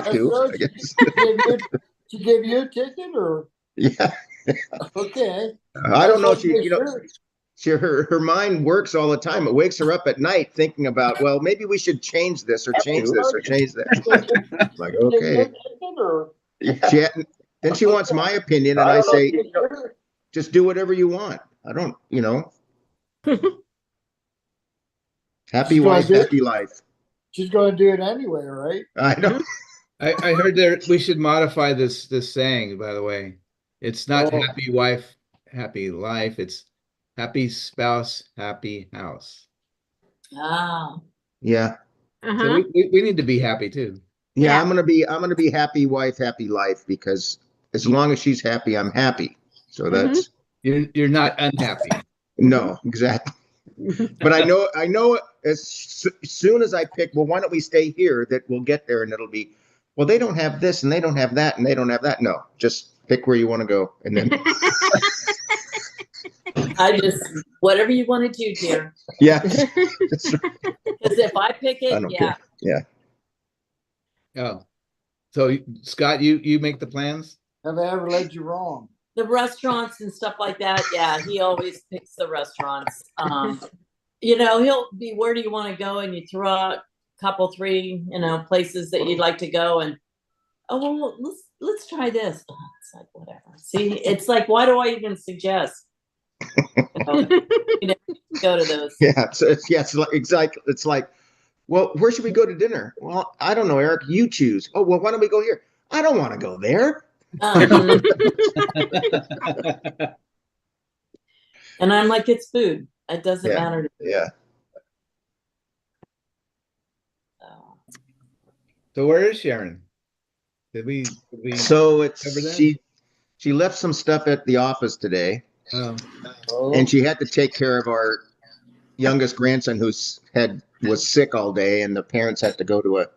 have to, So I guess. she gave you a ticket, or Yeah. okay? I don't know if Just she, make sure. her mind works all the time. It wakes her up at night thinking about, well, maybe we should change this or change this or change that. I'm like, Give you a okay. ticket, or She then she wants my opinion, and I say, sure. just do whatever you want. I don't, happy She's gonna wife, do it. happy life. She's going to do it anyway, right? I know. I heard that we should modify this saying, by the way. It's not Oh. happy wife, happy life. It's happy spouse, happy house. Oh. Yeah. So we need to be happy too. Yeah, Yeah. I'm gonna be happy wife, happy life, because as long as she's happy, I'm happy. So that's You're not unhappy. no, exactly. But I know as soon as I pick, well, why don't we stay here, that we'll get there, and it'll be, well, they don't have this and they don't have that and they don't have that. No, just pick where you want to go, and then Whatever you want to do, dear. yeah. Because if I pick it, I don't care. Yeah. Oh, so Scott, you make the plans? Have I ever led you wrong? The restaurants and stuff like that, yeah, he always picks the restaurants. He'll be, where do you want to go? And you throw out a couple, three, places that you'd like to go, and well, let's try this. Oh, it's like, whatever. See, it's like, why do I even suggest? Go to those. Yeah. So it's like, well, where should we go to dinner? Well, I don't know, Eric. You choose. Oh, well, why don't we go here? I don't want to go there. And I'm like, it's food. It doesn't matter to me. Yeah. So where is Sharon? Did we So cover that? she left some stuff at the office today, Oh. and she had to take care of our youngest grandson who was sick all day, and the parents had to go to a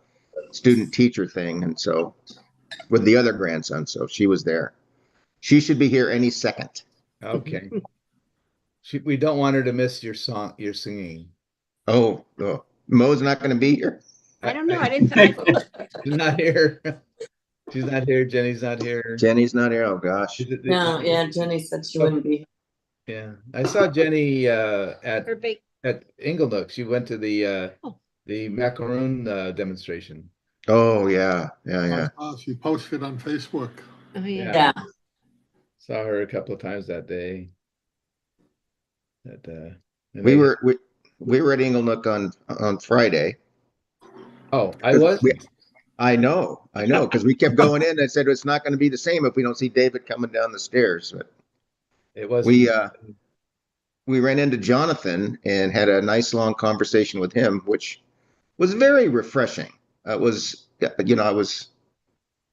student teacher thing, and so with the other grandson, so she was there. She should be here any second. Okay. We don't want her to miss your singing. Oh, Mo's not going to be here. I don't know. I didn't think. She's not here. She's not here. Jenny's not here. Jenny's not here. Oh gosh. No, yeah, Jenny said she wouldn't be. Yeah, I saw Jenny at Her big. Inglenook. She went to the macaroon demonstration. Oh yeah. She posted on Facebook. Oh yeah. Yeah. Saw her a couple of times that day. We were at Inglenook on Friday. Oh, I was. I know, because we kept going in. I said it's not going to be the same if we don't see David coming down the stairs. But it was. We ran into Jonathan and had a nice long conversation with him, which was very refreshing. I was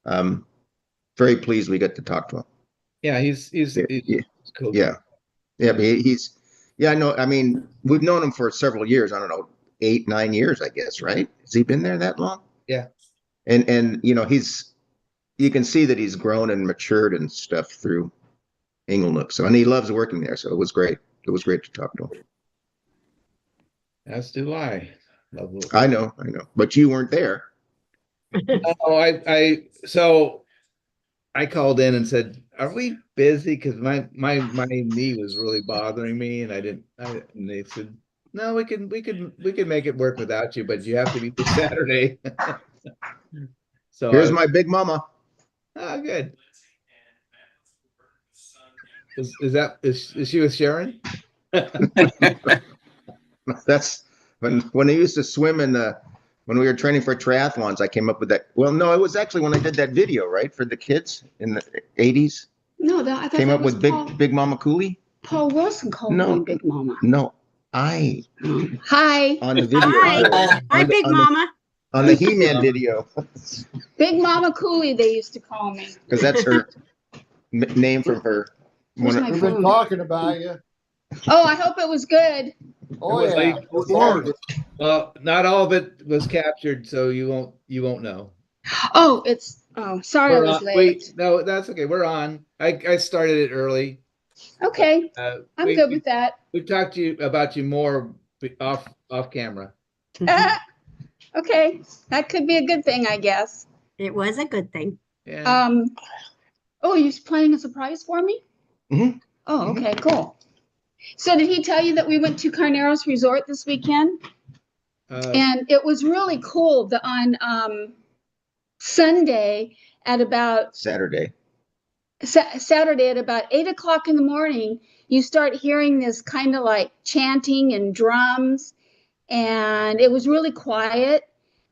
very pleased we got to talk to him. Yeah, he's cool. Yeah, but I know. I mean, we've known him for several years. I don't know, 8, 9 years, I guess. Right? Has he been there that long? Yeah. And you can see that he's grown and matured and stuff through Inglenook. So, and he loves working there. So it was great. It was great to talk to him. As do I. I know. But you weren't there. Oh, so I called in and said, "Are we busy?" Because my knee was really bothering me, and and they said, "No, we can make it work without you, but you have to be this Saturday." So here's my big mama. Oh, good. Is she with Sharon? That's when I used to swim when we were training for triathlons, I came up with that. Well, no, it was actually when I did that video, right, for the kids in the 80s. No, I thought came that up was with Big Mama Cooley. Paul Wilson called me Big Mama. No, Hi. On the video. Hi, Big Mama. On the He-Man video. Big Mama Cooley, they used to call me. Because that's her name from her. Where's my We've phone? been talking about you. Oh, I hope it was good. Oh It was yeah. like- Lord. Well, not all of it was captured, so you won't know. Oh, sorry I We're was on- late. Wait, no, that's okay. We're on. I started it early. Okay, I'm good with that. We've talked about you more off camera. Okay, that could be a good thing, I guess. It was a good thing. Yeah. Oh, you're planning a surprise for me? Mhm. Oh, okay, cool. So did he tell you that we went to Carneros Resort this weekend? And it was really cool. On Sunday at about Saturday. Saturday at about 8 o'clock in the morning, you start hearing this kind of like chanting and drums, and it was really quiet,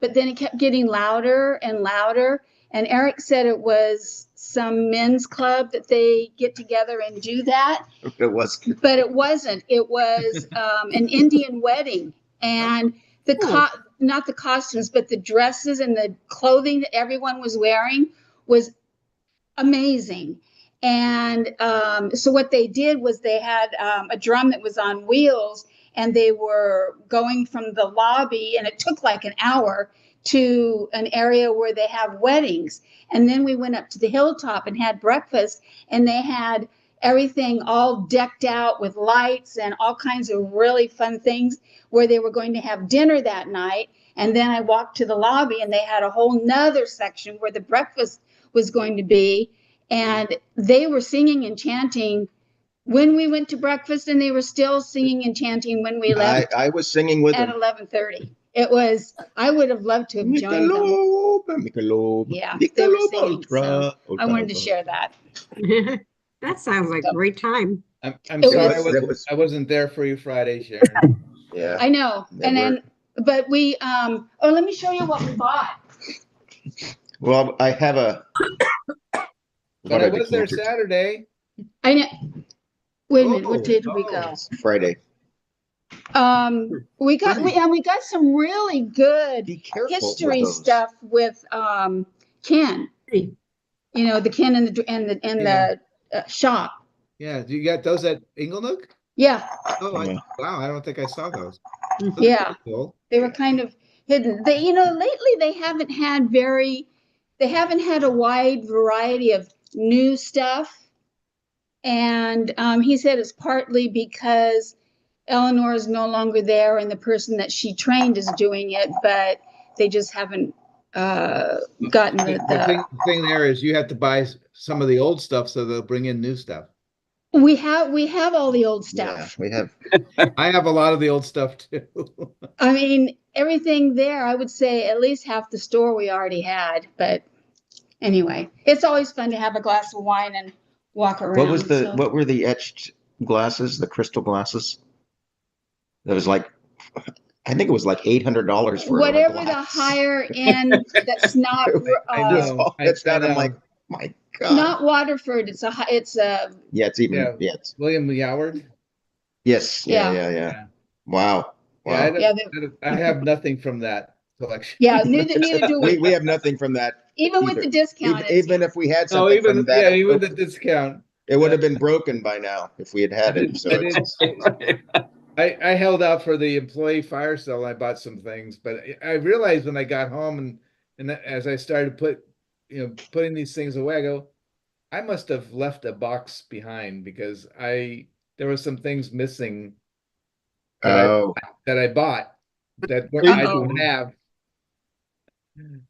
but then it kept getting louder and louder. And Eric said it was some men's club that they get together and do that. It was. But it wasn't. It was an Indian wedding, and not the costumes, but the dresses and the clothing that everyone was wearing was amazing. And so what they did was they had a drum that was on wheels, and they were going from the lobby, and it took like an hour to an area where they have weddings. And then we went up to the hilltop and had breakfast, and they had everything all decked out with lights and all kinds of really fun things where they were going to have dinner that night. And then I walked to the lobby, and they had a whole nother section where the breakfast was going to be, and they were singing and chanting when we went to breakfast, and they were still singing and chanting when we left. I was singing with at them. 11:30. It was. I would have loved to have joined them. Michelob, Yeah, Michelob they were singing, Ultra, so Ultra, I wanted to Ultra. share that. That sounds like a great time. I'm It sorry was- I wasn't there for you Friday, Sharon. Yeah. I know, They and were. then but we oh, let me show you what we bought. Well, I have a. But I was there Saturday. I know. Wait a minute. What Oh, day did we oh. go? Friday. We got some really good Be careful with history those. stuff with Ken. Hey. You know, the Ken and the shop. Yeah, you got those at Inglenook? Yeah, Oh, Yeah. wow, I don't think I saw those. Those are yeah. cool. They were kind of hidden. Lately they haven't had a wide variety of new stuff. And he said it's partly because Eleanor is no longer there and the person that she trained is doing it, but they just haven't gotten The thing there is you have to buy some of the old stuff so they'll bring in new stuff. We have all the old stuff. Yeah, we have. I have a lot of the old stuff too. I mean, everything there, I would say at least half the store we already had. But anyway, it's always fun to have a glass of wine and walk around. What were the etched glasses, the crystal glasses? That was like, I think it was like $800 for whatever a the glass. higher end that's not I know. It's down. I I'm know. like, my God. not Waterford. It's Yeah, it's even. Yeah. Yeah. It's, William Howard? yes. Yeah. Yeah. Wow. Yeah, Wow. I have nothing from that collection. yeah. Neither do we. We have nothing from that. Even with either. the discount. Even if we had Oh, something from that, even the discount. it would have been broken by now if we had had it. So I held out for the employee fire sale. I bought some things, but I realized when I got home and as I started putting these things away, I go, I must have left a box behind because there were some things missing that I bought that I don't have.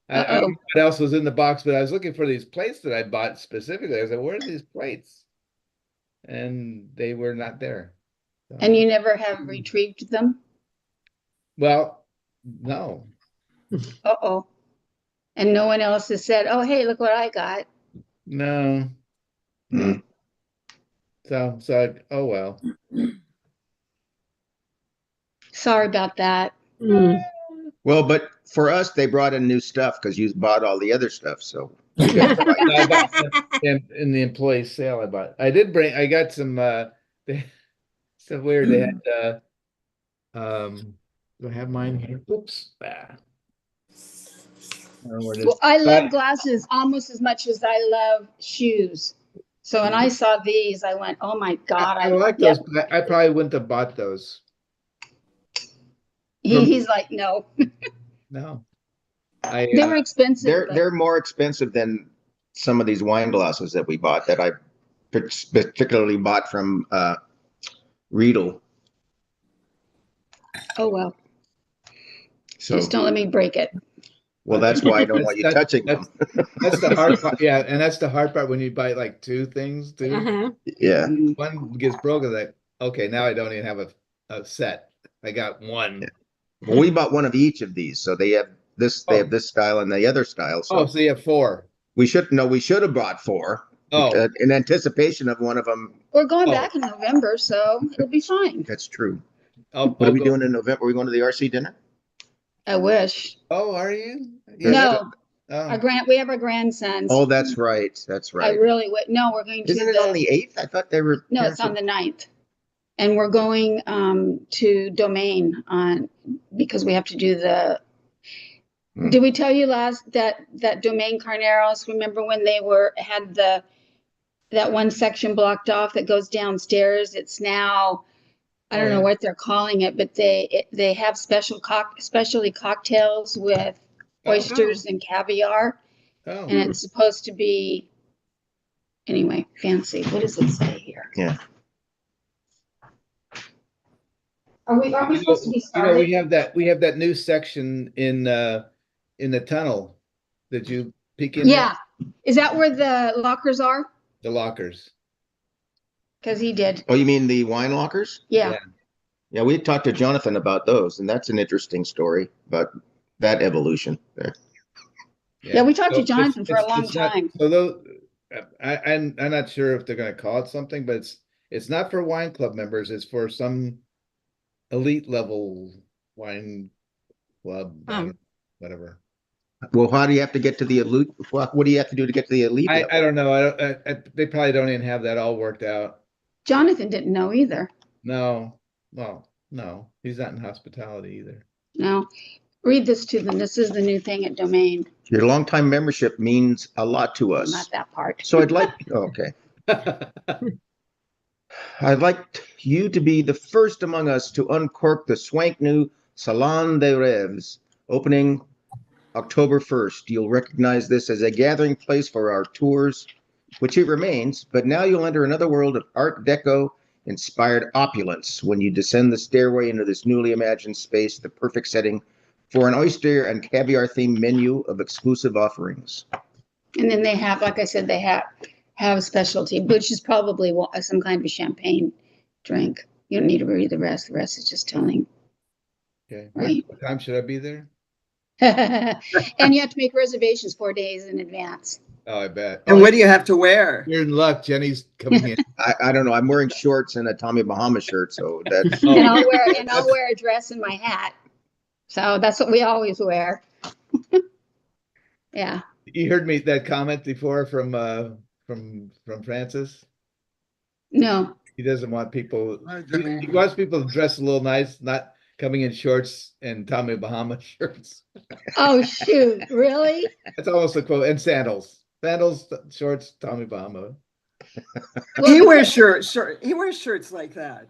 I don't know what else was in the box, but I was looking for these plates that I bought specifically. I was like, where are these plates? And they were not there. So, And you never have retrieved them? well, no. Uh-oh. And no one else has said, oh, hey, look what I got. No. Mm. So oh well. Sorry about that. Mm. well, but for us, they brought in new stuff because you bought all the other stuff. So I bought in the employee sale I got some stuff weird. They had do I have mine here? Oops. I don't know where it is. Well, I love But- glasses almost as much as I love shoes. So when I saw these, I went, oh my God. I like those, but I probably wouldn't have bought those. He's like, no. No. They were expensive. they're more expensive than some of these wine glasses that we bought that I particularly bought from Riedel. Oh, well. So Just don't let me break it. Well, that's why I don't want you touching them. That's the hard part. Yeah, and that's the hard part when you buy like two things too. Uh-huh. Yeah. One gets broken, like, okay, now I don't even have a set. I got one. Yeah. Well, we bought one of each of these, so they have this. They have this style and the other style. So, so you have four. we should have bought four. Oh, In anticipation of one of them. We're going back in November, so it'll be fine. That's true. I'll What are we go- doing in November? Are we going to the RC dinner? I wish. Oh, are you? No, Oh. we have our grandsons. Oh, that's right. That's I right. really would. No, we're going to Isn't it on the 8th? I thought they were. No, it's on the 9th. And we're going to Domain because we have to do the. Did we tell you last that Domain Carneros? Remember when they had that one section blocked off that goes downstairs? It's now, I don't know what they're calling it, but they have specialty cocktails with oysters and caviar, and it's supposed to be anyway fancy. What does it say here? Yeah. Are we supposed to be started? we have that new section in the tunnel. Did you peek in? Yeah. Is that where the lockers are? The lockers. Because he did. Oh, you mean the wine lockers? Yeah. Yeah, we talked to Jonathan about those, and that's an interesting story about that evolution there. Yeah, we talked to So Jonathan for a long it's not- time. So those, I'm not sure if they're going to call it something, but it's not for wine club members. It's for some elite level wine club, whatever. Well, how do you have to get to the elite? What do you have to do to get to the elite? I level? don't know. They probably don't even have that all worked out. Jonathan didn't know either. No, well, no, he's not in hospitality either. No. Read this to them. This is the new thing at Domain. Your longtime membership means a lot to us. Not that part. So I'd like, okay. I'd like you to be the first among us to uncork the swank new Salon des Rêves, opening October 1st. You'll recognize this as a gathering place for our tours, which it remains, but now you'll enter another world of Art Deco inspired opulence when you descend the stairway into this newly imagined space, the perfect setting for an oyster and caviar themed menu of exclusive offerings. And then they have, like I said, they have specialty, which is probably some kind of a champagne drink. You don't need to read the rest. The rest is just telling. Okay. Right. What time should I be there? And you have to make reservations 4 days in advance. Oh, I bet. And what do you have to wear? You're in luck. Jenny's coming in. I don't know. I'm wearing shorts and a Tommy Bahama shirt, so that's And I'll wear a dress and my hat. So that's what we always wear. Yeah. You heard me that comment before from Francis. No. He doesn't want people. He wants people to dress a little nice, not coming in shorts and Tommy Bahama shirts. Oh shoot! Really? That's almost a quote. And sandals, shorts, Tommy Bahama. He wears shirts. He wears shirts like that.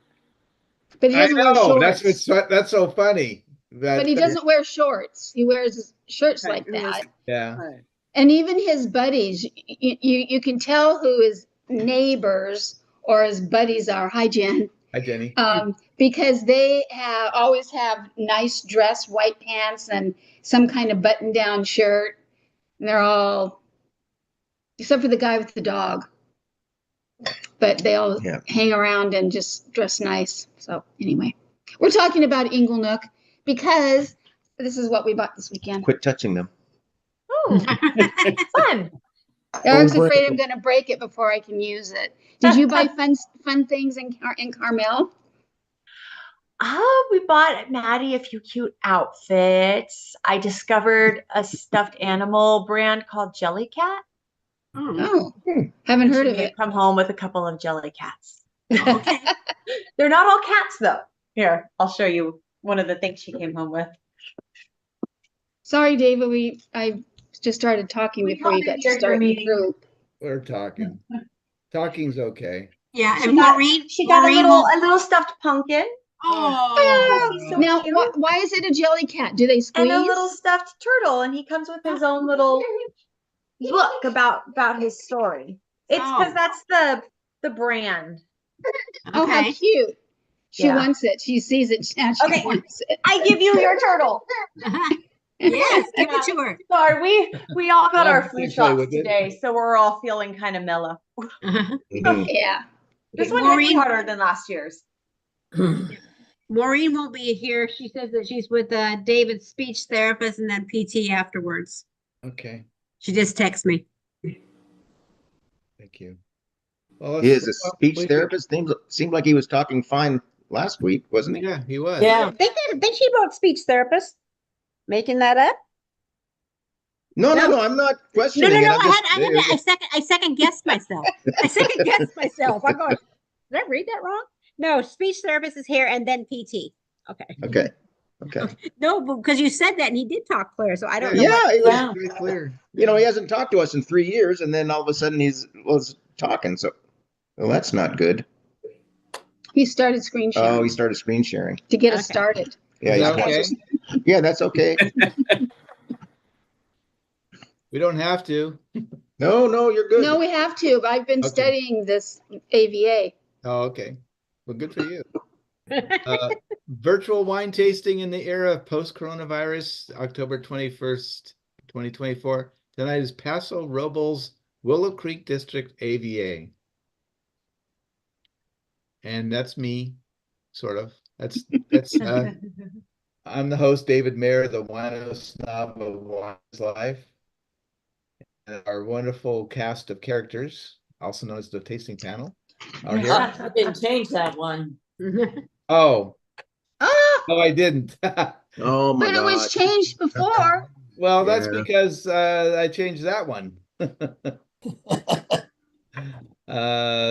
But he I doesn't wear know. shorts. That's so funny. But he doesn't wear shorts. He wears shirts Right. like that. Yeah. Right. And even his buddies, you can tell who his neighbors or his buddies are. Hi, Jen. Hi, Jenny. Because they always have nice dress, white pants, and some kind of button-down shirt. And they're all, except for the guy with the dog. But they all hang around and just dress nice. So anyway, we're talking about Inglenook because this is what we bought this weekend. quit touching them. Oh, fun. Eric's afraid I'm going to break it before I can use it. Did you buy fun things in Carmel? Oh, we bought Maddie a few cute outfits. I discovered a stuffed animal brand called Jellycat. Oh, haven't heard of it. Come home with a couple of jelly cats. Okay. They're not all cats though. Here, I'll show you one of the things she came home with. Sorry, David. I just started talking before you got to start the group. We're talking. Talking's okay. Yeah, and She got Maureen a little stuffed pumpkin. Oh, He's so Now, cute. why is it a jelly cat? Do they squeeze? And a little stuffed turtle, and he comes with his own little book about his story. It's because that's the brand. Oh, how okay. cute. She Yeah. wants it. She sees it. Now she Okay. wants it. I give you your turtle. Yes, give it to her. Sorry, we all got I'm our gonna flu play shots with it. today, so we're all feeling kind of mellow. Mhm. Yeah. This one hit me Maureen, harder than last year's. Maureen won't be here. She says that she's with David's speech therapist and then PT afterwards. Okay, She just texted me. thank you. Well, He is a well, speech we could- therapist. Seemed like he was talking fine last week, wasn't he? Yeah, he was. Yeah. Think she wrote speech therapist? Making that up? No, no, No. no. I'm not No, questioning no, it. no. I'm just, I second guessed myself. I second guessed myself. I'm going, did I read that wrong? No, speech therapist is here and then PT. Okay. okay. Okay. No, because you said that and he did talk clear, so I don't know. Yeah, what- he was, Yeah. Very clear. he hasn't talked to us in 3 years, and then all of a sudden was talking. So, well, that's not good. He started screen Oh, sharing he started screen sharing. to get us Okay. started. Yeah, Is he's that okay? yeah, that's okay. We don't have to. No, no, you're good. No, we have to. But I've been Okay. studying this AVA. Oh, okay. Well, good for you. Virtual wine tasting in the era of post-coronavirus, October 21st, 2024. Tonight is Paso, Robles, Willow Creek District, AVA. And that's me, sort of. That's I'm the host, David Mayer, the wino snob of Wine's Life. And our wonderful cast of characters, also known as the tasting panel, are here. I didn't change that one. Oh, Ah, no, I didn't. Oh my but it was God. changed before. Well, that's Yeah. because I changed that one.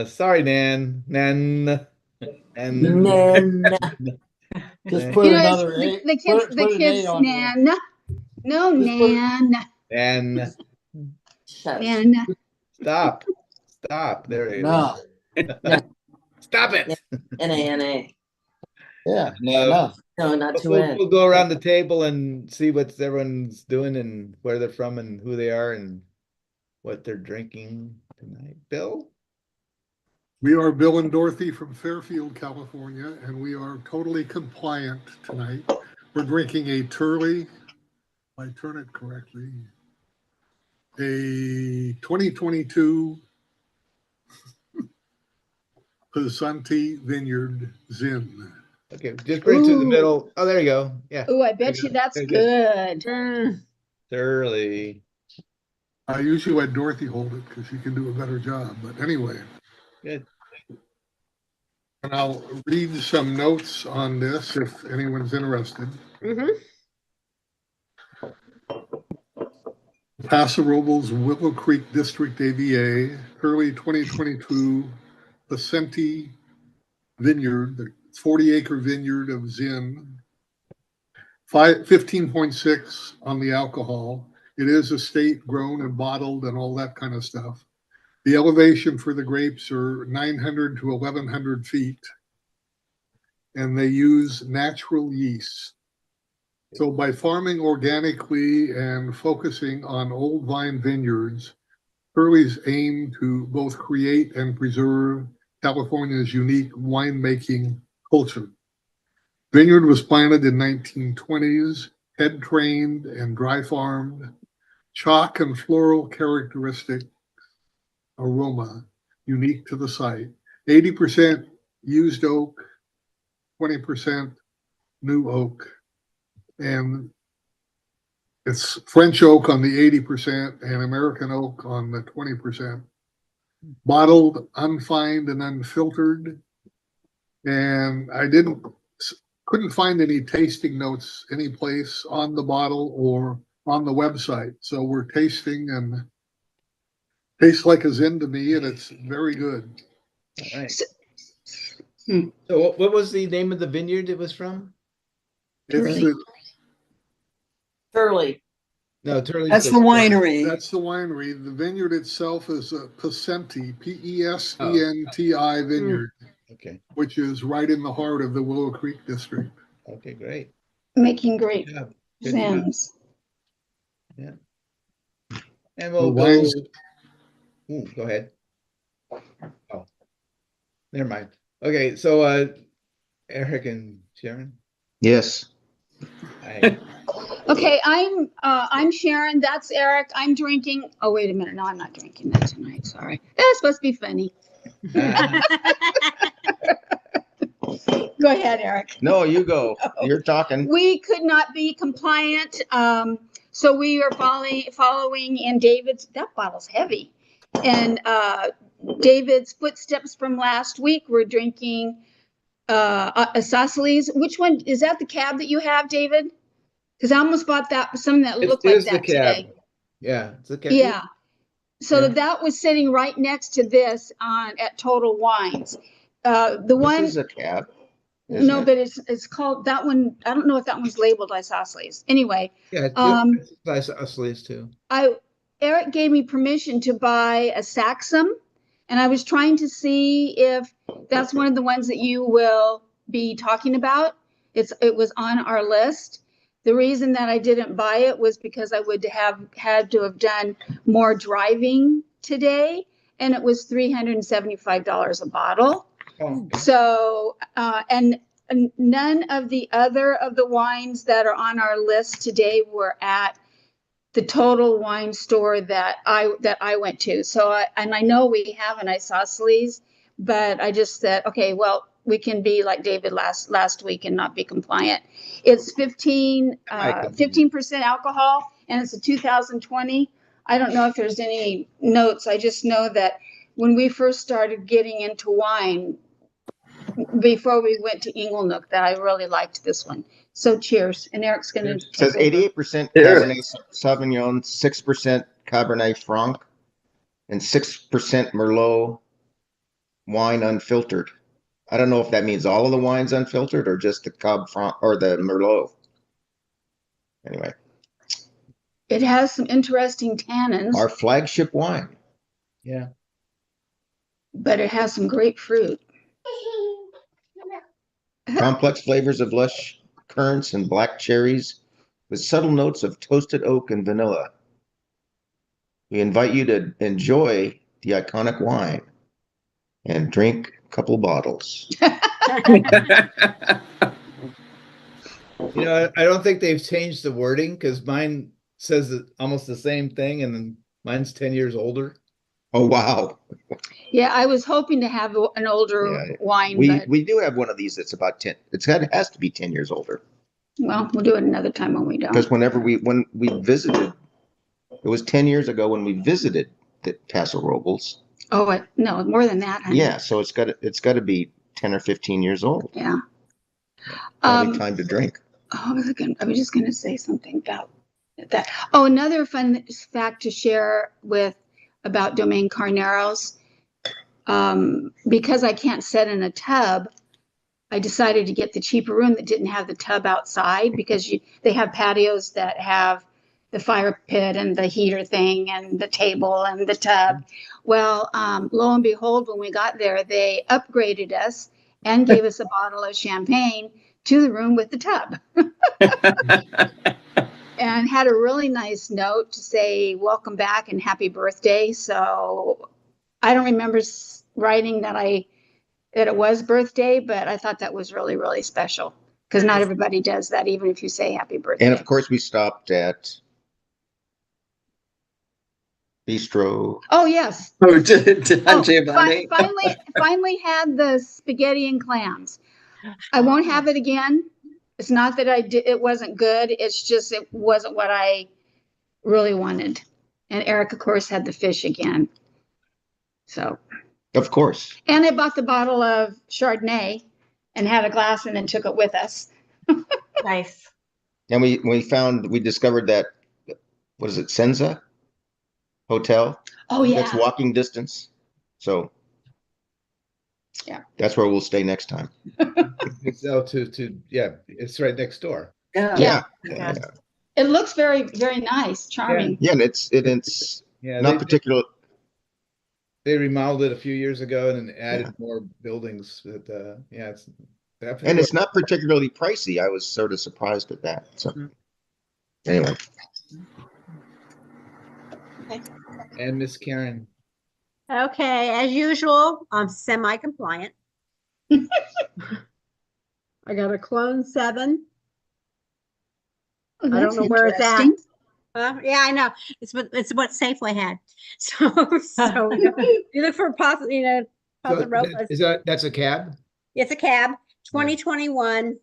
Sorry, Nan. Nan. And Then Just Nan. put You know, another it's A. the kids, put an A on there. Nan. No, Just put it- Nan. And shush. Nan. stop. Stop. There you No. go. Stop it. N-A-N-A. Yeah. No. No, not to We'll, N. we'll go around the table and see what everyone's doing and where they're from and who they are and what they're drinking tonight. Bill? We are Bill and Dorothy from Fairfield, California, and we are totally compliant tonight. We're drinking a Turley, if I turn it correctly, a 2022 Pasanti Vineyard Zin. Okay, just bring it to the Ooh. middle. Oh, there you go. Yeah. Oh, I bet you that's Very good. Thoroughly. I usually let Dorothy hold it because she can do a better job, but anyway. Good. And I'll read some notes on this if anyone's interested. Paso Robles, Willow Creek District AVA, early 2022 Pasanti Vineyard, the 40-acre vineyard of Zin, 15.6 on the alcohol. It is estate grown and bottled and all that kind of stuff. The elevation for the grapes are 900 to 1,100 feet, and they use natural yeast. So by farming organically and focusing on old vine vineyards, Hurley's aim to both create and preserve California's unique winemaking culture. Vineyard was planted in 1920s, head trained and dry farmed, chalk and floral characteristic aroma unique to the site. 80% used oak, 20% new oak. And it's French oak on the 80% and American oak on the 20%. Bottled, unfined, and unfiltered. And I couldn't find any tasting notes any place on the bottle or on the website. So we're tasting and tastes like a Zin to me, and it's very good. All right. So- So what was the name of the vineyard it was from? It's Really? Turley. No, Turley. That's the winery. That's the winery. The vineyard itself is a Pasenti, P-E-S-E-N-T-I vineyard, Okay. which is right in the heart of the Willow Creek district. Okay, great. Making great Good job. Good job. Zins. And we'll The go. wines- Ooh, go ahead. Oh, never mind. Okay, so Eric and Sharon. Yes. Okay, I'm Sharon. That's Eric. I'm drinking. Oh, wait a minute. No, I'm not drinking that tonight. Sorry. That's supposed to be funny. Go ahead, Eric. No, you go. You're talking. We could not be compliant, so we are following in David's. That bottle's heavy, and David's footsteps from last week. We're drinking isosceles. Which one is that? The cab that you have, David? Because I almost bought that something that looked like that today. Yeah, it's a cab. Yeah. So Yeah. that was sitting right next to this at Total Wines. The one. This is a cab. No, but it's called that one. I don't know if that one's labeled isosceles. Anyway, Yeah, isosceles too. Eric gave me permission to buy a Saxum, and I was trying to see if that's one of the ones that you will be talking about. It was on our list. The reason that I didn't buy it was because I would have had to have done more driving today, and it was $375 a bottle. Oh, So, and none of the other of the wines that are on our list today were at the Total Wine store that I went to. So, I know we have an isosceles, but I just said, okay, well, we can be like David last week and not be compliant. It's 15% alcohol, and it's a 2020. I don't know if there's any notes. I just know that when we first started getting into wine, before we went to Inglenook, that I really liked this one. So cheers. And Eric's going to. It says 88% Cabernet Sauvignon, 6% Cabernet Franc, and 6% Merlot wine unfiltered. I don't know if that means all of the wine's unfiltered or just the Cab Franc or the Merlot. Anyway. It has some interesting tannins. Our flagship wine. Yeah. But it has some grapefruit. Complex flavors of lush currants and black cherries with subtle notes of toasted oak and vanilla. We invite you to enjoy the iconic wine and drink a couple bottles. You know, I don't think they've changed the wording because mine says almost the same thing, and then mine's 10 years older. Oh, wow. Yeah, I was hoping to have an older wine. We do have one of these that's about 10. It has to be 10 years older. Well, we'll do it another time when we don't. Because when we visited, it was 10 years ago when we visited the Paso Robles. Oh, no, more than that, honey. Yeah, so it's got to be 10 or 15 years old. Yeah. Probably time to drink. I was just going to say something about that. Oh, another fun fact to share about Domaine Carneros. Because I can't set in a tub, I decided to get the cheaper room that didn't have the tub outside, because they have patios that have the fire pit and the heater thing and the table and the tub. Well, lo and behold, when we got there, they upgraded us and gave us a bottle of champagne to the room with the tub. And had a really nice note to say, welcome back and happy birthday. So I don't remember writing that it was birthday, but I thought that was really, really special, because not everybody does that, even if you say happy birthday. And of course, we stopped at Bistro. Oh, yes. Giovanni. Finally had the spaghetti and clams. I won't have it again. It's not that it wasn't good. It's just, it wasn't what I really wanted. And Eric, of course, had the fish again. So. Of course. And I bought the bottle of Chardonnay and had a glass and then took it with us. Nice. And we discovered that, what is it, Senza Hotel? Oh, yeah. That's walking distance. So yeah, that's where we'll stay next time. It's it's right next door. Yeah. It looks very, very nice, charming. Yeah, and it's not particular. They remodeled it a few years ago and then added more buildings. But it's definitely. And it's not particularly pricey. I was sort of surprised at that. So anyway. Okay. And Miss Karen. Okay, as usual, I'm semi-compliant. I got a Clone 7, Oh, I don't that's know where it's at. interesting. Yeah, I know. It's what Safeway had. So you look for Paso, So Paso Robles. that's a cab? It's a cab, 2021,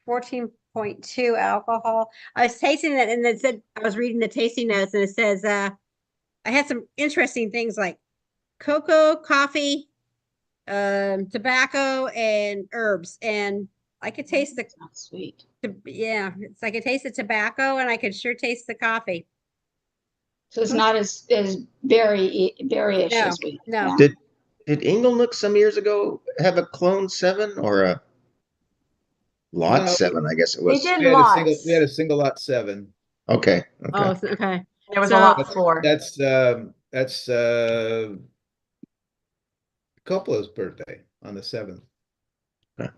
14.2 alcohol. I was tasting it and it said, I was reading the tasting notes and it says, I had some interesting things like cocoa, coffee, tobacco, and herbs. And I could taste the, Not sweet. yeah, I could taste the tobacco and I could sure taste the coffee. So it's not as berry-ish No, as we. no. Yeah. Did Inglenook some years ago have a clone 7 or a lot No. 7? I guess it They was. did We had lots. we had a single lot 7. Okay. Oh, Okay. okay. There was So- a lot floor. That's Coppola's birthday on the 7th. Huh.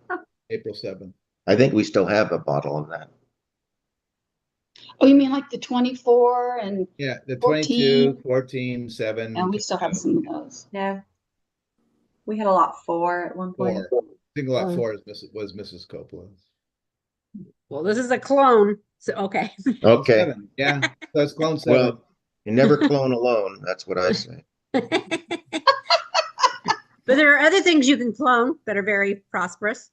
April 7th. I think we still have a bottle of that. Oh, you mean like the 24 and Yeah, the 14. 22, 14, 7. and we still have some of those. Yeah. We had a lot 4 at one point. 4. Single lot Oh. 4 was Mrs. Coppola's. Well, this is a clone. So, okay. Okay. 7. Yeah, that's clone 7. Well, you never clone alone. That's what I say. But there are other things you can clone that are very prosperous.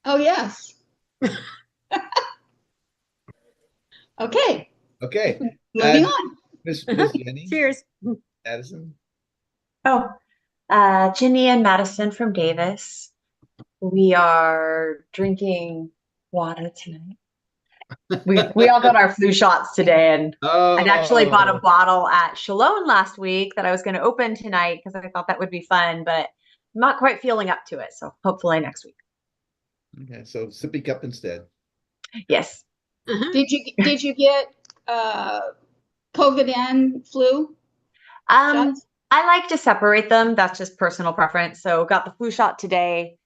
Oh, yes. Okay, Okay, moving on. Miss Jenny Cheers. Addison. Oh, Ginny and Madison from Davis. We are drinking water tonight. We all got our flu shots today, and Oh, I'd actually bought a bottle at Shalone last week that I was going to open tonight because I thought that would be fun, but I'm not quite feeling up to it. So hopefully next week. Okay, so sippy cup instead. Yes. Uh-huh. Did you get COVID and flu shots? I like to separate them. That's just personal preference. So got the flu shot today.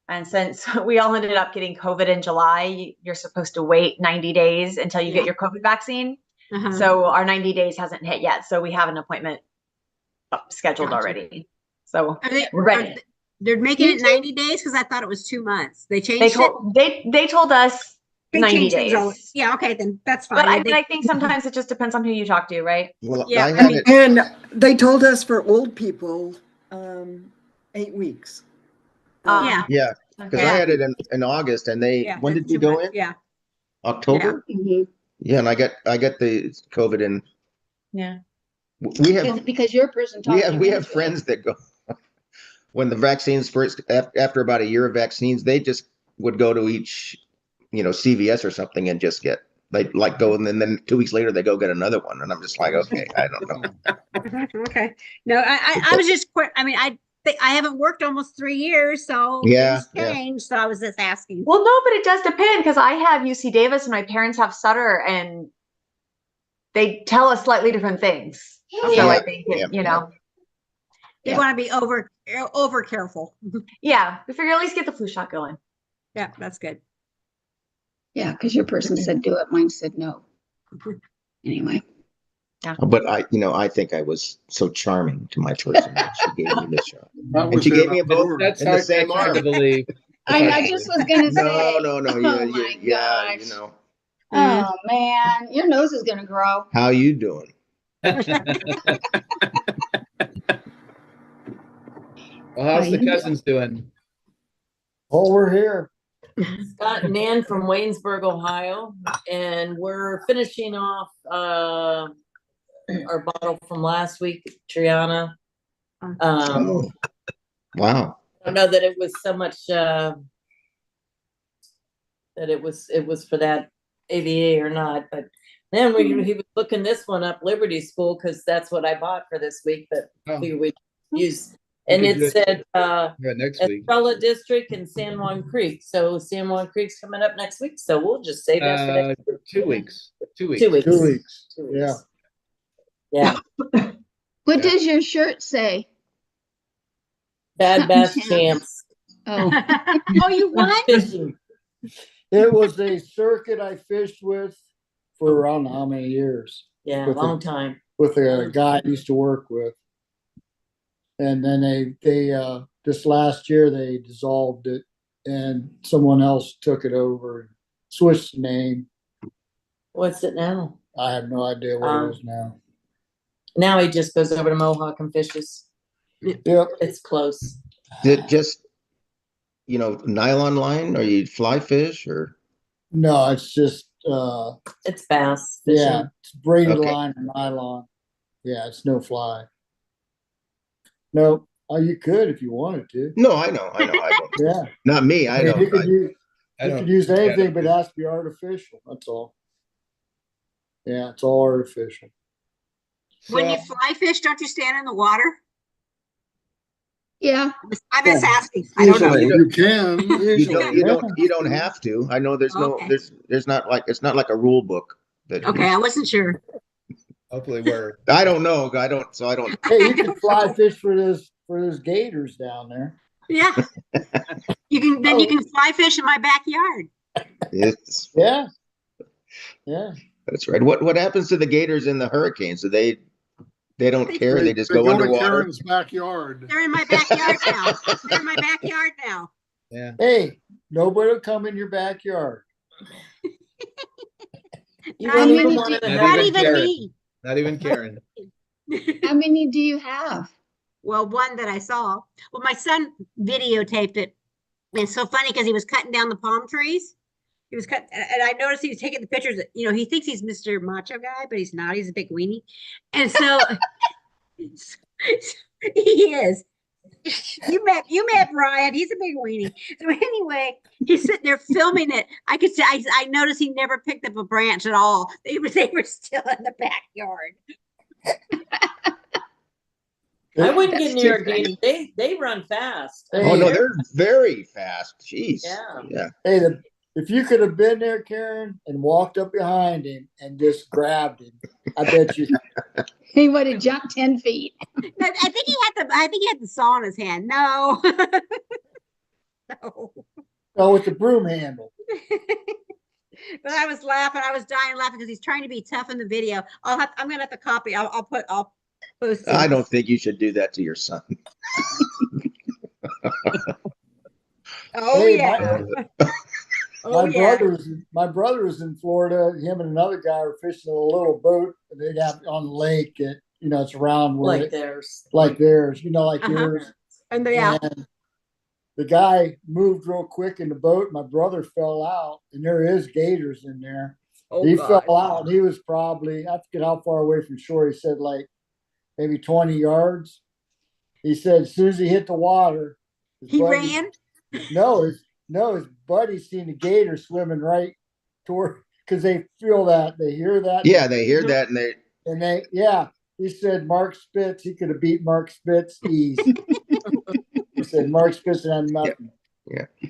And since we all ended up getting COVID in July, you're supposed to wait 90 days until you get your COVID vaccine. Uh-huh. So our 90 days hasn't hit yet. So we have an appointment scheduled Gotcha. already. So Are we're ready. they're making it 90 days because I thought it was 2 months. They They changed it. told they told us They 90 changed things all- days. Yeah, okay, then that's fine. But I They- mean, I think sometimes it just depends on who you talk to, right? Well, Yeah, I I had mean- it. And they told us for old people, 8 weeks. yeah. Yeah, because I Yeah. had it in August, and Yeah, when it's did you 2 go months. in? Yeah. October? Mhm. Yeah, and I got the COVID in. Yeah. We have Because your person talked we you have into it. friends that go when the vaccines first after about a year of vaccines, they just would go to each CVS or something and just get like go, and then 2 weeks later they go get another one, and I'm just like, okay, I don't know. Mhm, okay. No, I was just, I mean, I haven't worked almost 3 years, so Yeah, things yeah. changed. So I was just asking. Well, no, but it does depend because I have UC Davis and my parents have Sutter, and they tell us slightly different things. So Yeah. I think Yeah, you know, They Yeah. want to be over careful. yeah, we figure at least get the flu shot going. Yeah, that's good. Yeah, because your person said do it, mine said no. Anyway, But I think I was so charming to my person that she gave me the shot, That and was she in gave me a vote October. That's in the hard, same that's hard to arm. believe. I just was gonna say. No, Oh my yeah, gosh. Oh man, your nose is gonna grow. How you doing? Well, how's the How you cousins doing? Oh, we're here. Scott and Nan from Waynesburg, Ohio, and we're finishing off our bottle from last week, Triana. Oh, wow. I don't know that it was so much that it was for that AVA or not, but then he was looking this one up, Liberty School, because that's what I bought for this week, but Oh. we use, and could do it said Yeah, next week. Estrella District and San Juan Creek. So San Juan Creek's coming up next week, so we'll just save that for next week. 2 weeks. 2 weeks. 2 weeks. 2 weeks. 2 Yeah. weeks. Yeah. What Yeah. does your shirt say? Bad Something Bass champs. Champs. Oh, Oh, you what? Fishing. It was a circuit I fished with for around how many years Yeah, With long the- time. with a guy I used to work with. And then they this last year they dissolved it and someone else took it over and switched the name. What's it now? I have no idea what it is now. Now he just goes over to Mohawk and fishes. Yep. It's close. Is it just, nylon line, or you fly fish, or? No, it's just It's bass fishing. yeah, it's braided Okay. line or nylon. Yeah, it's no fly. No, you could if you wanted to. No, I know. I don't. Yeah, Not me. I I mean, don't. you could use I you don't could use look at anything, it. but it has to be artificial. That's all. Yeah, it's all artificial. When you So- fly fish, don't you stand in the water? Yeah, I'm just asking. I don't know. Usually you can. You don't have to. I know there's no, Okay. there's not like, it's not like a rule book that. Okay, I wasn't sure. Hopefully we're, I don't know. So I don't. Hey, you can fly fish for those gators down there. Yeah. You can fly fish in my backyard. It's, Yeah, yeah. that's right. What happens to the gators in the hurricanes? Do they don't care? They just They go to underwater. Karen's backyard. They're in my backyard now. They're in my backyard now. yeah. Hey, nobody will come in your backyard. You Not won't even- even want to Not Not even even Karen. me. Not even Karen. how many do you have? Well, one that I saw. Well, my son videotaped it. And it's so funny because he was cutting down the palm trees. He was cut, and I noticed he was taking the pictures. He thinks he's Mr. Macho Guy, but he's not. He's a big weenie, and so he is. You met Brian. He's a big weenie. So anyway, he's sitting there filming it. I could say I noticed he never picked up a branch at all. They were still in the backyard. I wouldn't That's get near a too funny. gator. They run fast. Hey, Oh no, they're very fast. Jeez. Yeah. Hey, if you could have been there, Karen, and walked up behind him and just grabbed him, I bet you. He would have jumped 10 feet. I think he had the saw in his hand. No. No. Oh, with the broom handle. But I was laughing. I was dying laughing because he's trying to be tough in the video. I'm gonna have to copy. I'll post. I it. don't think you should do that to your son. Oh Hey, yeah. Oh yeah. My brother was in Florida. Him and another guy were fishing a little boat. And they got on the lake. It's round with Like it, theirs. like theirs. Like Uh-huh. yours. And yeah. And the guy moved real quick in the boat. My brother fell out, and there is gators in there. Oh He God. fell out. And he was probably, I forget how far away from shore. He said like maybe 20 yards. He said as soon as he hit the water, his He buddy- ran. his buddy seen the gator swimming right toward, because they feel that, they hear that. Yeah, they hear that and they. He said Mark Spitz, he could have beat Mark Spitz easy. He said Mark Spitz had nothing.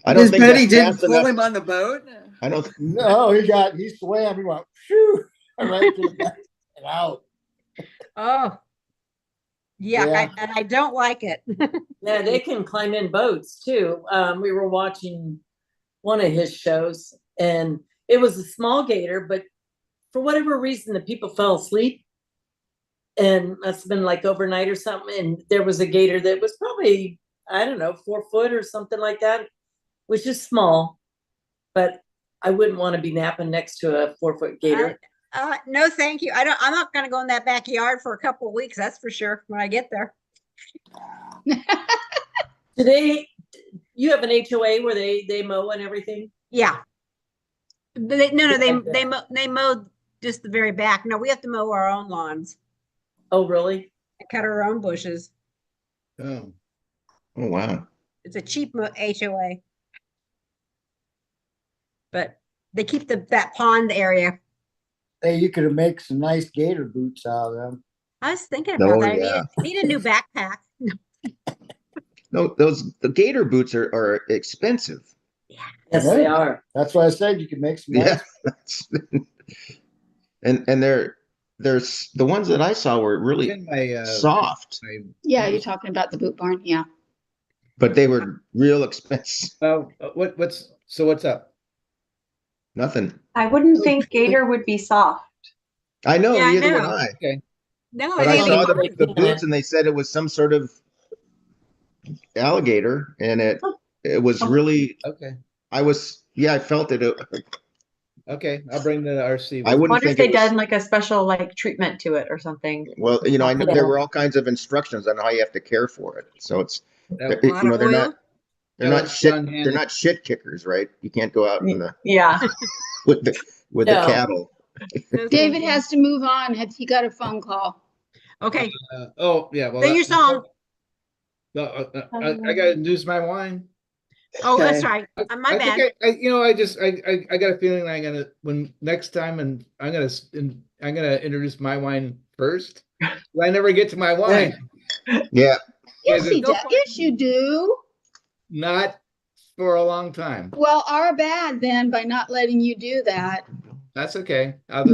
I don't His think buddy that's didn't fast pull enough. him on the boat? I don't. No, he swam, he went, phew, right to the back and out. Oh. Yeah, Yeah. and I don't like it. Yeah, they can climb in boats too. We were watching one of his shows, and it was a small gator, but for whatever reason, the people fell asleep, and must have been like overnight or something. And there was a gator that was probably, I don't know, 4 foot or something like that, which is small, but I wouldn't want to be napping next to a 4 foot gator. No, thank you. I'm not gonna go in that backyard for a couple of weeks, that's for sure, when I get there. Today, you have an HOA where they mow and everything. Yeah. They mowed just the very back. No, we have to mow our own lawns Oh, really? and cut our own bushes. Oh, Oh wow. It's a cheap HOA. But they keep that pond area. Hey, you could have made some nice gator boots out of them. I was thinking about Oh, that. yeah. I need a new backpack. No, the gator boots are expensive. Yes, they are. That's why I said you could make some nice. Yeah. and they're the ones that I saw were really in my soft, Yeah, you're talking about the boot barn. Yeah. but they were real expensive. what's up? Nothing. I wouldn't think gator would be soft. I know, Yeah, I neither would know. I. Okay. No, But I I think saw they- the boots and they said it was some sort of alligator and it It was really, Okay. I felt it. Okay. I'll bring the RC. I with me. wouldn't Wonder if think they it was, done like a special like treatment to it or something. well, I know Yeah. there were all kinds of instructions on how you have to care for it. So it's, That, A lot of they're oil. not, that was John they're Hannon. not shit kickers, right? You can't go out in the, Yeah. with the No. cattle. Okay. David has to move on. He got a phone call. Okay. Oh, yeah. Well, Sing your song. No, I got to introduce my wine. Oh, that's Okay. right. My I bad. think I got a feeling I'm gonna when next time and I'm gonna introduce my wine first. I never get to my wine. Yeah. Yes, he Go does. for it. Yes, you do. Not for a long time. Well, our bad then by not letting you do that. That's okay. I'll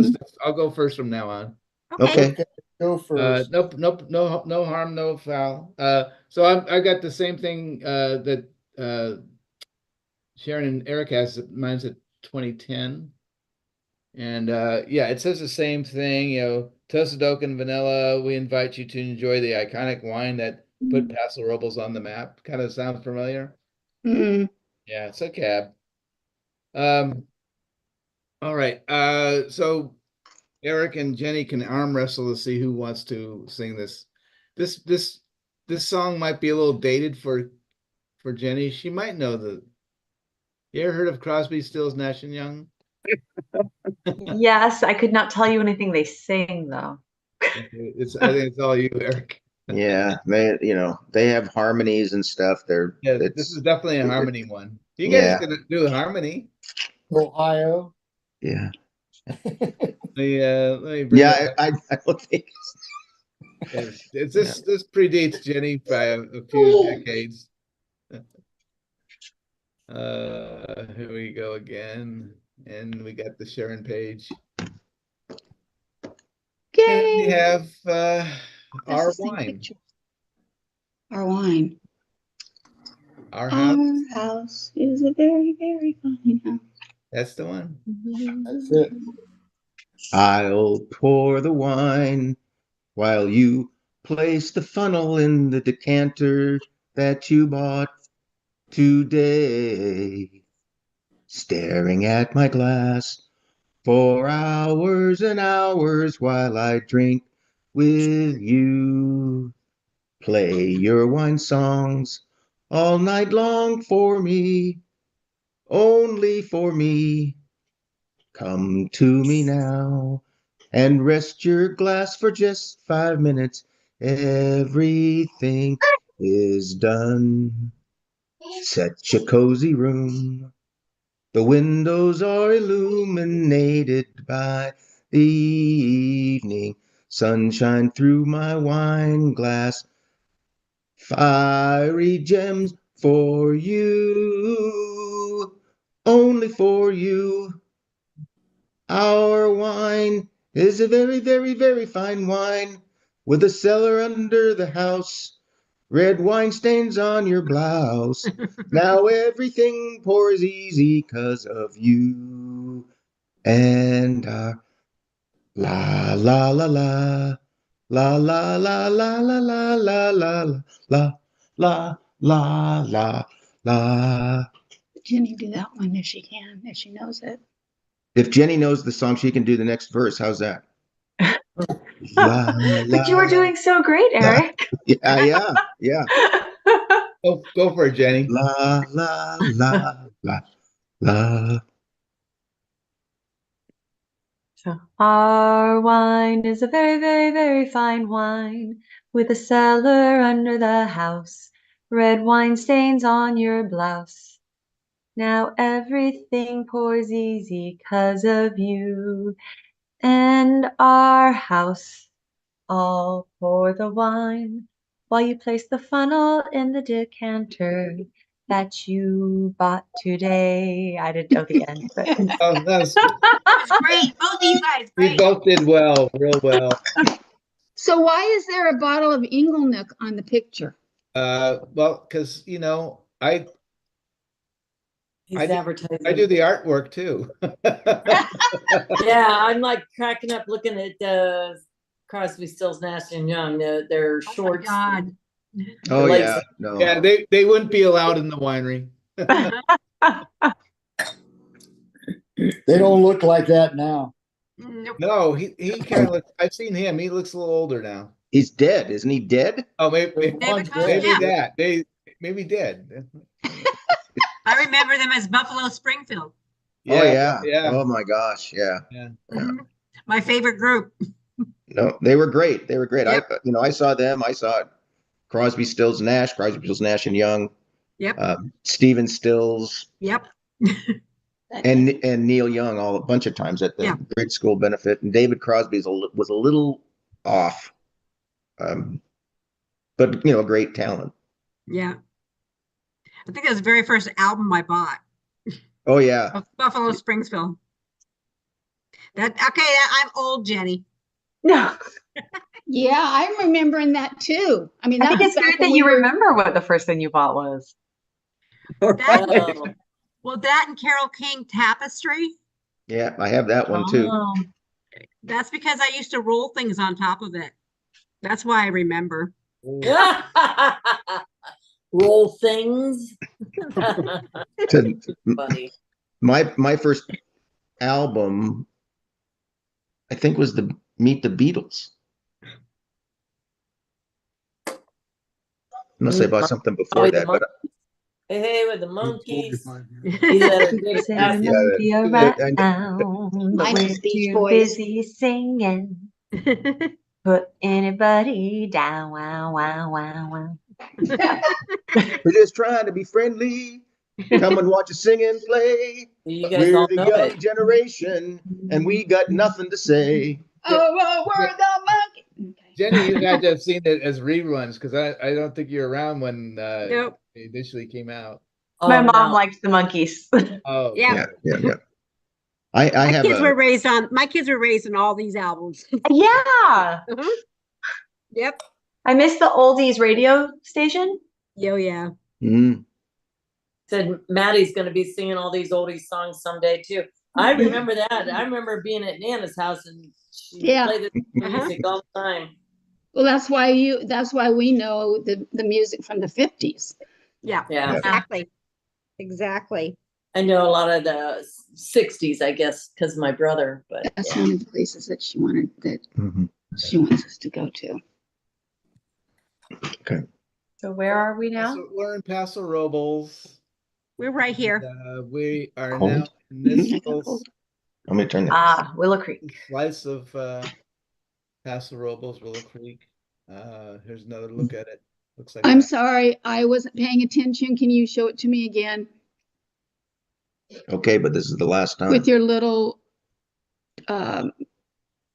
go first from now on. Okay. Okay, go first. Nope, no harm, no foul. So I got the same thing that Sharon and Eric has. Mine's at 2010. And yeah, it says the same thing, toasted oak and vanilla. We invite you to enjoy the iconic wine that put Paso Robles on the map. Kind of sounds familiar. Mm. Yeah, it's a cab. All right. So Eric and Jenny can arm wrestle to see who wants to sing this. This song might be a little dated for Jenny. She might know you ever heard of Crosby, Stills, Nash and Young? Yes, I could not tell you anything they sing though. I think it's all you, Eric. Yeah. They have harmonies and stuff. Yeah, this is definitely a harmony one. You guys Yeah. can do a harmony. Ohio. Yeah. Let me bring Yeah. it up. I don't think. This predates Jenny by a few decades. Here we go again, and we got the Sharon page. And we Yay. have That's our the same wine, picture. Our wine. our house. Our house is a very, very fine house. That's the one. That's it. I'll pour the wine while you place the funnel in the decanter that you bought today. Staring at my glass for hours and hours while I drink with you. Play your wine songs all night long for me, only for me. Come to me now and rest your glass for just 5 minutes. Everything is done. Such a cozy room. The windows are illuminated by the evening sunshine through my wine glass. Fiery gems for you, only for you. Our wine is a very, very, very fine wine with a cellar under the house. Red wine stains on your blouse. Now everything pours easy 'cause of you. And la la la la la la la la la la la la la la la la la. Jenny, do that one if she can, if she knows it. If Jenny knows the song, she can do the next verse. How's that? La, But you were doing so great, Eric. yeah. Go for it, Jenny. La la la la la. So, our wine is a very, very, very fine wine with a cellar under the house. Red wine stains on your blouse. Now everything pours easy 'cause of you. And our house, all pour the wine while you place the funnel in the decanter that you bought today. I didn't know the end, but Oh, that's That's great. Both of you guys, you great. both did well, real well. So why is there a bottle of Inglenook on the picture? Well, because I He's I do advertising. the artwork too. Yeah, I'm like cracking up looking at Crosby, Stills, Nash and Young. Their Oh my shorts. God. Oh Like- yeah, no. Yeah, they wouldn't be allowed in the winery. They don't look like that now. Nope. No, he kind of looks. I've seen him. He looks a little older now. He's dead, isn't he? Dead? Oh, maybe There's one David dead. Yeah. that. Maybe dead. I remember them as Buffalo Springfield. Oh yeah. yeah. Oh my gosh. Yeah. Yeah. Mhm. My favorite group. No, they were great. They were great. Yep. I saw them. I saw Crosby, Stills, Nash, Crosby, Stills, Nash and Young, Yep. Stephen Stills, Yep. and Neil Young all a bunch of times at the Yeah. grade school benefit. And David Crosby was a little off, but a great talent. Yeah. I think that was the very first album I bought. Oh yeah. Of Buffalo Springfield. I'm old, Jenny. No, Yeah, I'm remembering that too. I mean, I think that it's was back great when that we you were- remember what the first thing you bought was. That, Oh, well, that and Carole King Tapestry. Yeah, I have that one too. Oh. That's because I used to roll things on top of it. That's why I remember. roll things. To- Funny. my first album, I think, was the Meet the Beatles. Unless I bought something before the that, but Hey, with the Don't hold your monkeys. fine. He's at a big Singing house. Yeah, monkey I- around, but Mine we're was Beach too Boys. busy singing. Put anybody down, wow, wow, wow, wow. we're just trying to be friendly. Come and watch us sing and play. You guys We're all the know young it. generation, and we got nothing to say. Oh, we're the monkey. Okay. Jenny, you had to have seen it as reruns because I don't think you're around when Nope. it initially came out. My Oh, mom no. liked the monkeys. Oh, Yeah. Yeah. I My have kids a were raised on all these albums. Yeah. Yep. I miss the oldies radio station. Yo, yeah. Mm, Said Maddie's going to be singing all these oldies songs someday too. I remember that. I remember being at Nana's house and she Yeah. played this music all the time. Well, that's why we know the music from the 50s. Yeah. Yeah. Exactly. Exactly. I know a lot of the 60s, I guess, because my brother, but That's yeah. one of the places that she mhm. wants us to go to. So where are we now? So we're in Paso Robles. We're right here. We are Cold. now in this I got little cold. Let me turn that. Willow Creek. slice of Paso Robles, Willow Creek. Here's another look at it. Looks like I'm that. sorry, I wasn't paying attention. Can you show it to me again Okay, but this is the last time. with your little? Right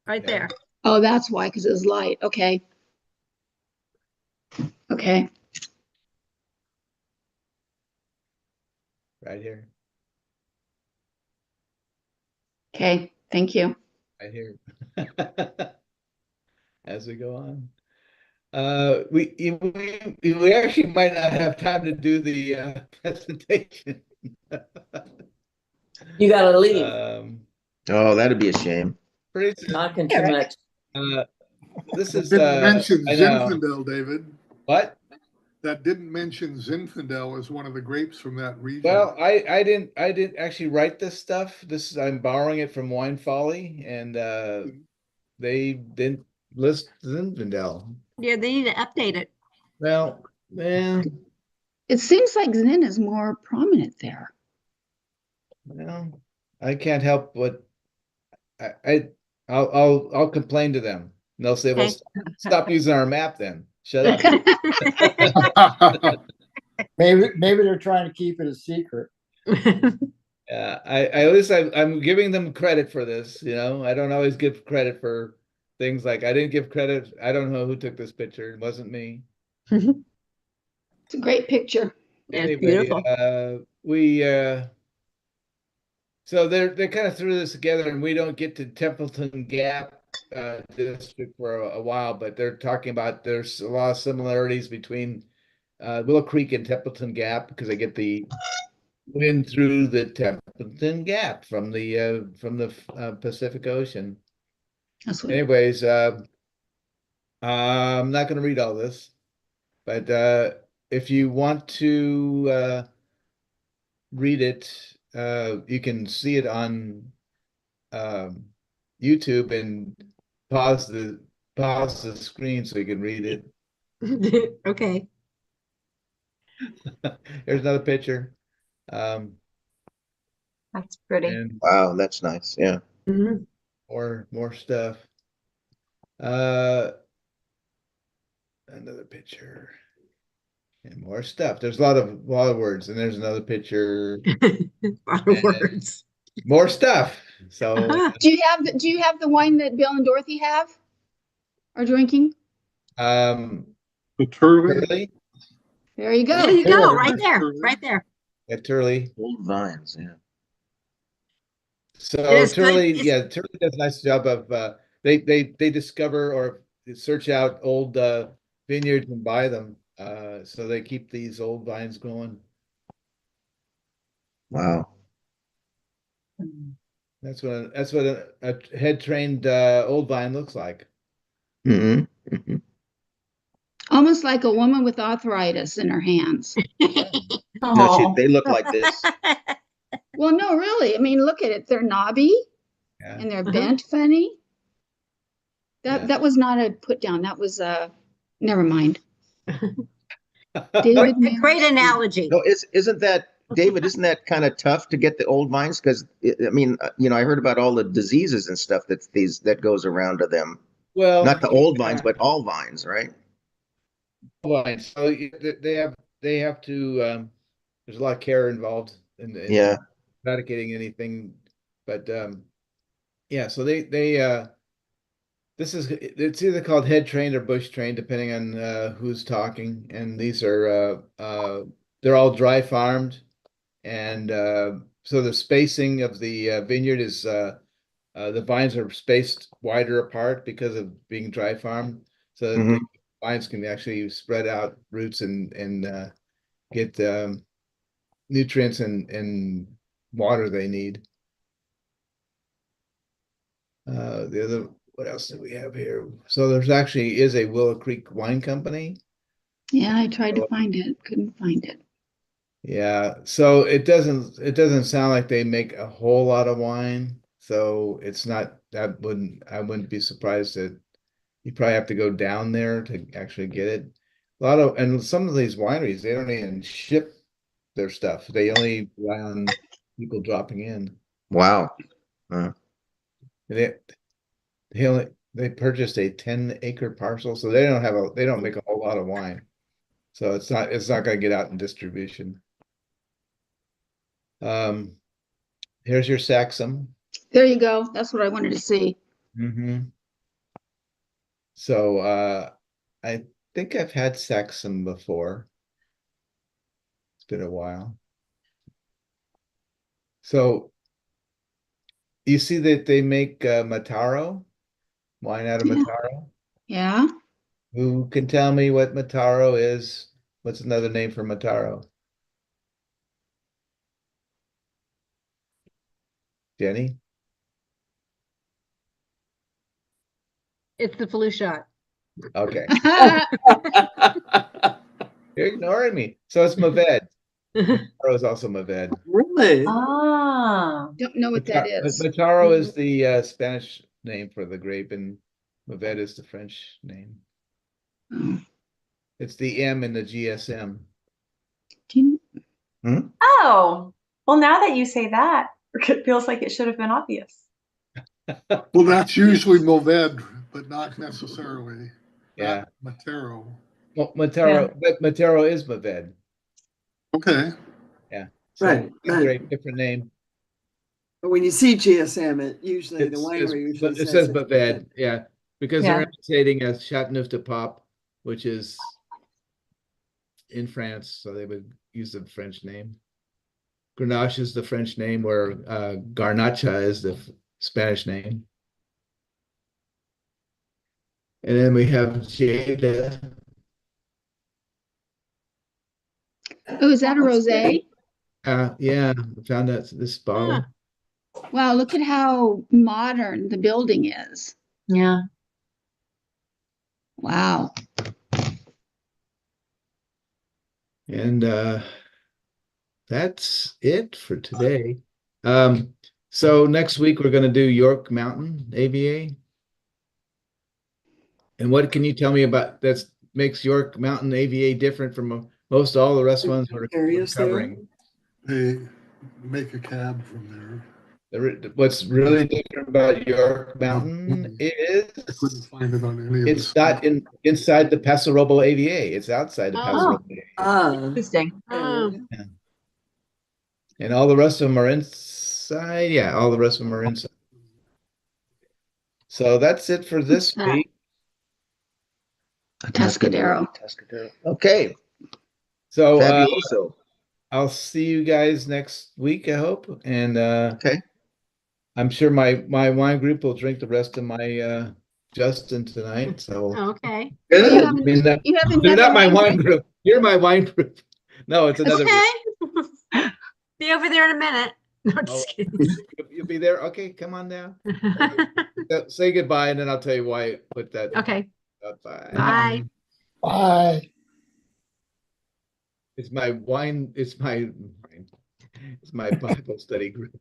Yeah. there. Oh, that's why, because it was light. Okay. Okay. Right here. Okay. Thank you. Right here. As we go on. We actually might not have time to do the presentation. You got to leave. Oh, that'd be a shame. Pretty soon. Talking too much. This is Didn't mention I know. Zinfandel, David. What? That didn't mention Zinfandel as one of the grapes from that region. Well, I didn't actually write this stuff. I'm borrowing it from Wine Folly, and they didn't list Zinfandel. Yeah, they need to update it. Well, It seems like Zen is more prominent there. well, I can't help but I'll complain to them. And they'll say, "Well, Okay. stop using our map then. Shut up." Maybe they're trying to keep it a secret. Yeah, at least I'm giving them credit for this. I don't always give credit for things like I didn't give credit. I don't know who took this picture. It wasn't me. It's a great picture. Yeah, it's Anyway, beautiful. so they kind of threw this together, and we don't get to Templeton Gap district for a while, but they're talking about there's a lot of similarities between Willow Creek and Templeton Gap because they get the wind through the Templeton Gap from the Pacific Ocean. That's what. Anyways, I'm not going to read all this, but if you want to read it, you can see it on YouTube and pause the screen so you can read it. Okay. Here's another picture. That's pretty. And Wow, that's nice. Yeah. Mhm. more stuff. Another picture. And more stuff. There's a lot of words, and there's another picture. A lot of words. More stuff. So Do you have the wine that Bill and Dorothy are drinking? The Turley. Turley. There you There go. you go, Oh, right there, Turley. right there. Yeah, Turley. Old vines. Yeah. So It is good. Turley, It's- yeah, Turley does a nice job of they discover or search out old vineyards and buy them. So they keep these old vines going. Wow. That's what a head trained old vine looks like. Hmm. Hmm. Almost like a woman with arthritis in her hands. No, they look like this. Well, no, really. I mean, look at it. They're knobby Yeah. and they're Uh-huh. bent funny. Yeah. That was not a put down. That was never mind. David A great Mayer. analogy. No, isn't that, David, isn't that kind of tough to get the old vines? Because, I mean, I heard about all the diseases and stuff that goes around to them. Well, Not the old vines, yeah, but all vines, right? vines. So they have to. There's a lot of care involved in Yeah. eradicating anything, but yeah. So it's either called head trained or bush trained, depending on who's talking. And these are they're all dry farmed, and so the spacing of the vineyard is the vines are spaced wider apart because of being dry farmed, so that the Mhm. vines can actually spread out roots and get nutrients and water they need. What else do we have here? So there's actually is a Willow Creek Wine Company. Yeah, I tried to find it. Couldn't find it. Yeah, so it doesn't sound like they make a whole lot of wine. So it's not I wouldn't be surprised that you probably have to go down there to actually get it. And some of these wineries, they don't even ship their stuff. They only rely on people dropping in. Wow. They they purchased a 10-acre parcel, so they don't make a whole lot of wine. So it's not going to get out in distribution. Here's your Saxum. There you go. That's what I wanted to see. So I think I've had Saxum before. It's been a while. So you see that they make Mataro, wine out of Yeah. Mataro. Yeah. Who can tell me what Mataro is? What's another name for Mataro? Jenny? It's the flu shot. Okay. You're ignoring me. So it's Maved. Mataro is also Maved. Really? Ah, Don't know what that is. Mataro is the Spanish name for the grape, and Maved is the French name. Oh. It's the M in the GSM. Do you- oh, well, now that you say that, it feels like it should have been obvious. Well, that's usually Moved, but not necessarily. Yeah. Not Matero. Well, Mataro, but Mataro is Maved. Okay. Yeah. So Right, right. great, different name. But when you see GSM, it usually, the It's- winery usually it says it's Maved, yeah, because they're Yeah. imitating a Chateauneuf de Pape, which is in France, so they would use the French name. Grenache is the French name, where Garnacha is the Spanish name. And then we have Jada. Oh, is that a rosé? Yeah, I found out this bottle. Wow, look at how modern the building is. Yeah. Wow. And that's it for today. So next week we're going to do York Mountain AVA. And what can you tell me about that makes York Mountain AVA different from most all the rest ones we're Areas there. covering? They make a cab from there. What's really different about York Mountain is I couldn't find it on any of it's the. not inside the Paso Robles AVA. It's outside the Paso Oh. Robles AVA. Ah. Interesting. Oh. And all the rest of them are inside. Yeah, all the rest of them are inside. So that's it for this week. Tuscadero. Okay. So Fabuloso. I'll see you guys next week, I hope. And Okay. I'm sure my wine group will drink the rest of my Justin tonight. So Okay. You I haven't- mean, You have they're another not my wine wine group? group. You're my wine group. No, it's another group. Okay. Be over there in a minute. No, Oh, just kidding. You'll be there. Okay, come on down. Say goodbye, and then I'll tell you why I put that. Okay. Bye. Bye. Bye. It's my wine. It's my Bible study group.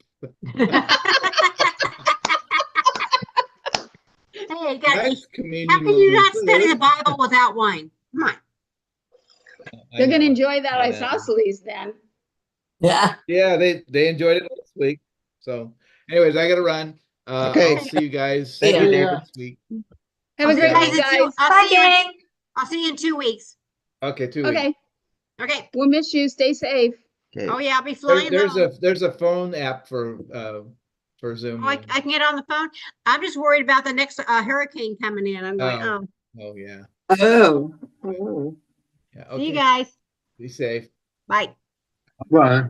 Hey, guys, Nice communion. how can will you be not study the good. Bible without wine? Come on. They're gonna know. enjoy that I know. isosceles then. Yeah. Yeah, they enjoyed it last week. So, anyways, I gotta run. Okay. I'll see you guys See ya. next week. Have a I'll see great you guys week, in two- guys. I'll see you in- I'll see you in 2 weeks. Okay, 2 weeks. Okay, Okay. we'll miss you. Stay safe. Okay. Oh yeah, I'll be flying There's home. there's a phone app for Zoom. Oh, I can get on the phone. I'm just worried about the next hurricane coming in. I'm going, Oh. oh, Oh yeah. Oh. Oh. Yeah. see you Okay. guys. Be safe. Bye. Bye.